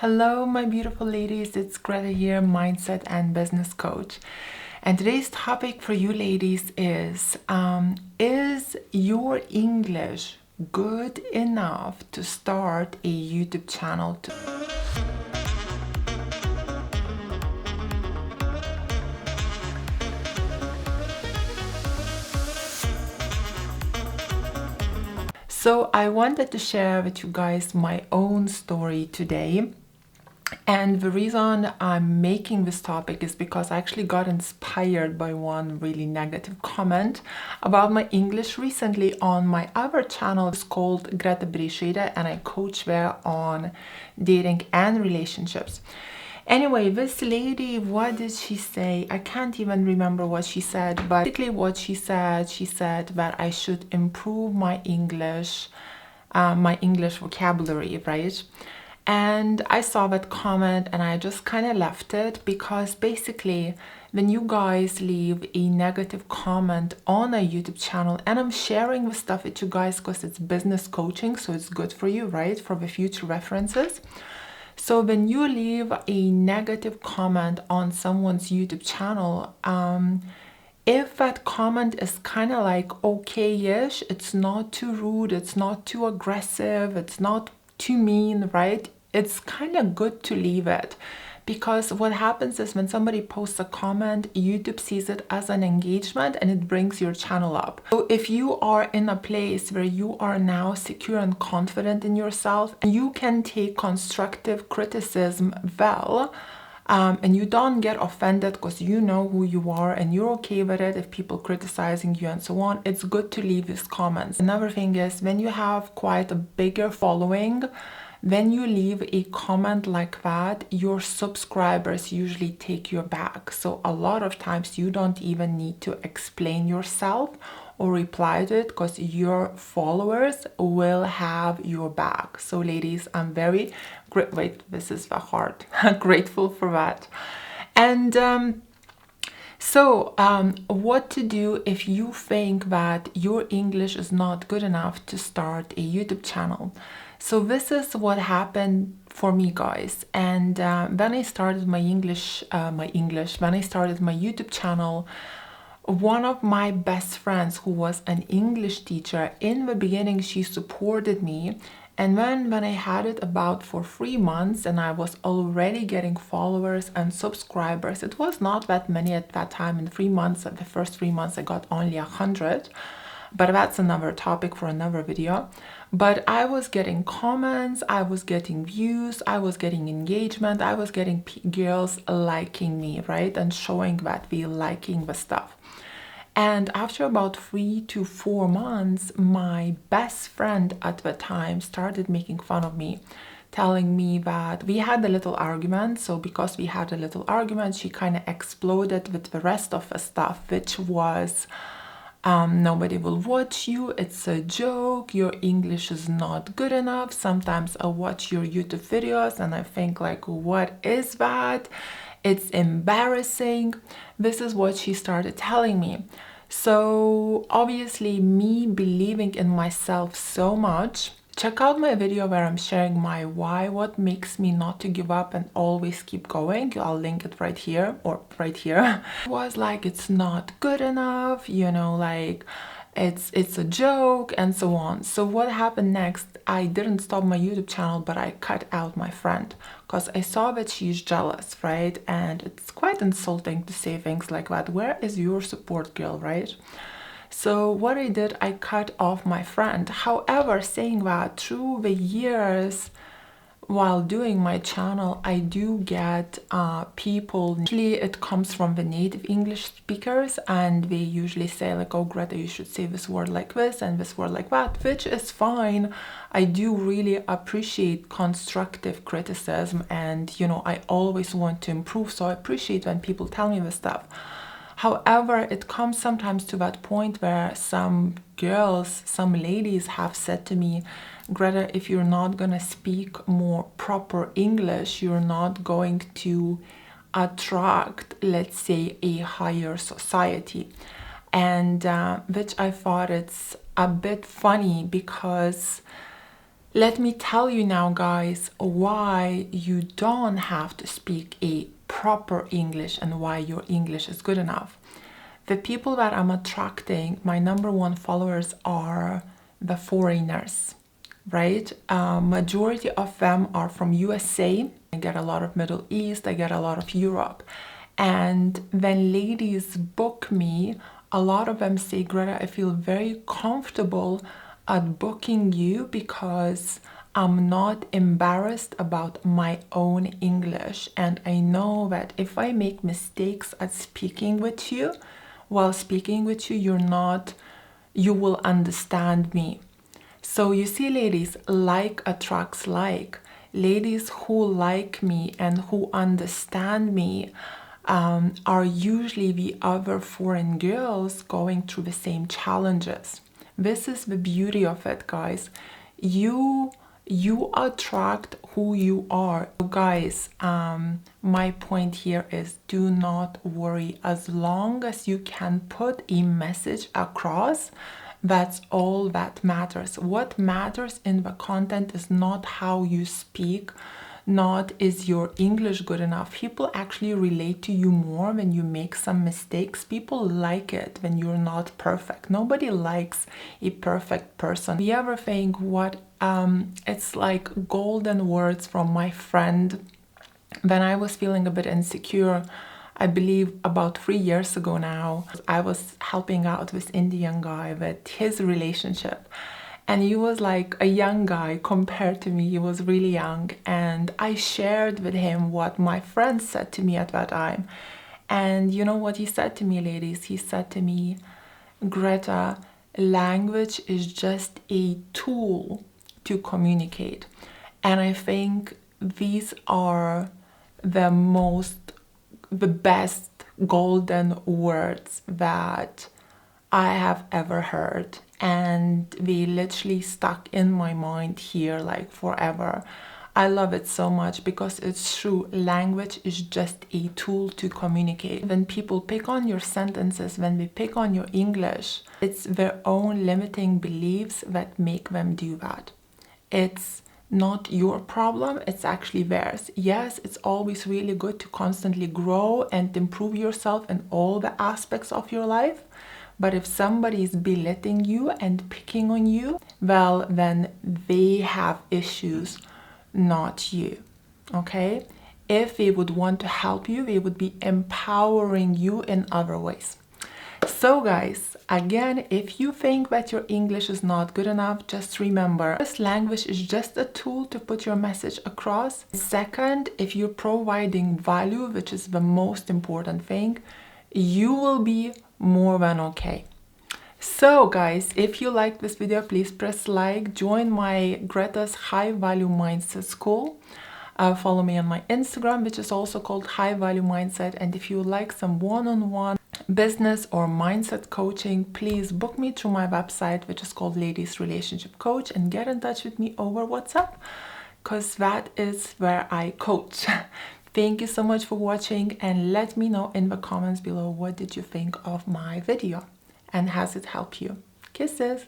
Hello, my beautiful ladies. It's Greta here, mindset and business coach. And today's topic for you ladies is your English good enough to start a YouTube channel? So I wanted to share with you guys my own story today. And the reason I'm making this topic is because I actually got inspired by one really negative comment about my English recently on my other channel. It's called Greta, and I coach there on dating and relationships. Anyway, this lady, what did she say? I can't even remember what she said, but basically what she said that I should improve my English vocabulary, right? And I saw that comment and I just kind of left it, because basically when you guys leave a negative comment on a YouTube channel, and I'm sharing this stuff with you guys because it's business coaching, so it's good for you, right, for the future references. So when you leave a negative comment on someone's YouTube channel, if that comment is kind of like okay-ish, it's not too rude, it's not too aggressive, it's not too mean, right? It's kind of good to leave it, because what happens is when somebody posts a comment, YouTube sees it as an engagement and it brings your channel up. So if you are in a place where you are now secure and confident in yourself, you can take constructive criticism well, and you don't get offended because you know who you are and you're okay with it if people criticizing you and so on, it's good to leave these comments. Another thing is, when you have quite a bigger following, when you leave a comment like that, your subscribers usually take your back. So a lot of times you don't even need to explain yourself or reply to it, because your followers will have your back. So ladies, I'm very this is the heart. Grateful for that. And what to do if you think that your English is not good enough to start a YouTube channel? So this is what happened for me, guys. And when I started when I started my YouTube channel, one of my best friends, who was an English teacher, in the beginning, she supported me. And when I had it about for 3 months and I was already getting followers and subscribers, it was not that many at that time. In 3 months, the first 3 months, I got only 100. But that's another topic for another video. But I was getting comments, I was getting views, I was getting engagement, I was getting girls liking me, right? And showing that they liking the stuff. And after about 3 to 4 months, my best friend at the time started making fun of me, telling me that we had a little argument. So because we had a little argument, she kind of exploded with the rest of the stuff, which was, nobody will watch you, it's a joke, your English is not good enough. Sometimes I watch your YouTube videos and I think like, what is that? It's embarrassing. This is what she started telling me. So obviously, me believing in myself so much, check out my video where I'm sharing my why, what makes me not to give up and always keep going. I'll link it right here or right here. It was like, it's not good enough, you know, like it's a joke and so on. So what happened next? I didn't stop my YouTube channel, but I cut out my friend, because I saw that she's jealous, right? And it's quite insulting to say things like that. Where is your support, girl, right? So what I did, I cut off my friend. However, saying that, through the years while doing my channel, I do get people, usually it comes from the native English speakers, and they usually say like, oh Greta, you should say this word like this and this word like that, which is fine. I do really appreciate constructive criticism, and you know, I always want to improve, so I appreciate when people tell me this stuff. However, it comes sometimes to that point where some girls, some ladies have said to me, Greta, if you're not going to speak more proper English, you're not going to attract, let's say, a higher society. And which I thought it's a bit funny, because Let me tell you now, guys, why you don't have to speak a proper English and why your English is good enough. The people that I'm attracting, my number one followers are the foreigners, right? Majority of them are from USA. I get a lot of Middle East, I get a lot of Europe. And when ladies book me, a lot of them say, Greta, I feel very comfortable at booking you because I'm not embarrassed about my own English. And I know that if I make mistakes at speaking with you, while speaking with you, you will understand me. So you see, ladies, like attracts like. Ladies who like me and who understand me are usually the other foreign girls going through the same challenges. This is the beauty of it, guys. You attract who you are. Guys, my point here is do not worry. As long as you can put a message across, that's all that matters. What matters in the content is not how you speak, not is your English good enough. People actually relate to you more when you make some mistakes. People like it when you're not perfect. Nobody likes a perfect person. The other thing, it's like golden words from my friend when I was feeling a bit insecure. I believe about 3 years ago now, I was helping out this Indian guy with his relationship. And he was like a young guy compared to me. He was really young. And I shared with him what my friends said to me at that time. And you know what he said to me, ladies? He said to me, Greta, language is just a tool to communicate. And I think these are the best golden words that I have ever heard, and they literally stuck in my mind here like forever. I love it so much because it's true. Language is just a tool to communicate. When people pick on your sentences, when they pick on your English, it's their own limiting beliefs that make them do that. It's not your problem, it's actually theirs. Yes, it's always really good to constantly grow and improve yourself in all the aspects of your life. But if somebody is belittling you and picking on you, well, then they have issues, not you. Okay? If they would want to help you, they would be empowering you in other ways. So guys, again, if you think that your English is not good enough, just remember, this language is just a tool to put your message across. Second, if you're providing value, which is the most important thing, you will be more than okay. So guys, if you like this video, please press like, join my Greta's High Value Mindset School. Follow me on my Instagram, which is also called High Value Mindset. And if you like some one-on-one business or mindset coaching, please book me through my website, which is called Ladies Relationship Coach, and get in touch with me over WhatsApp, because that is where I coach. Thank you so much for watching, and let me know in the comments below what did you think of my video and has it helped you. Kisses!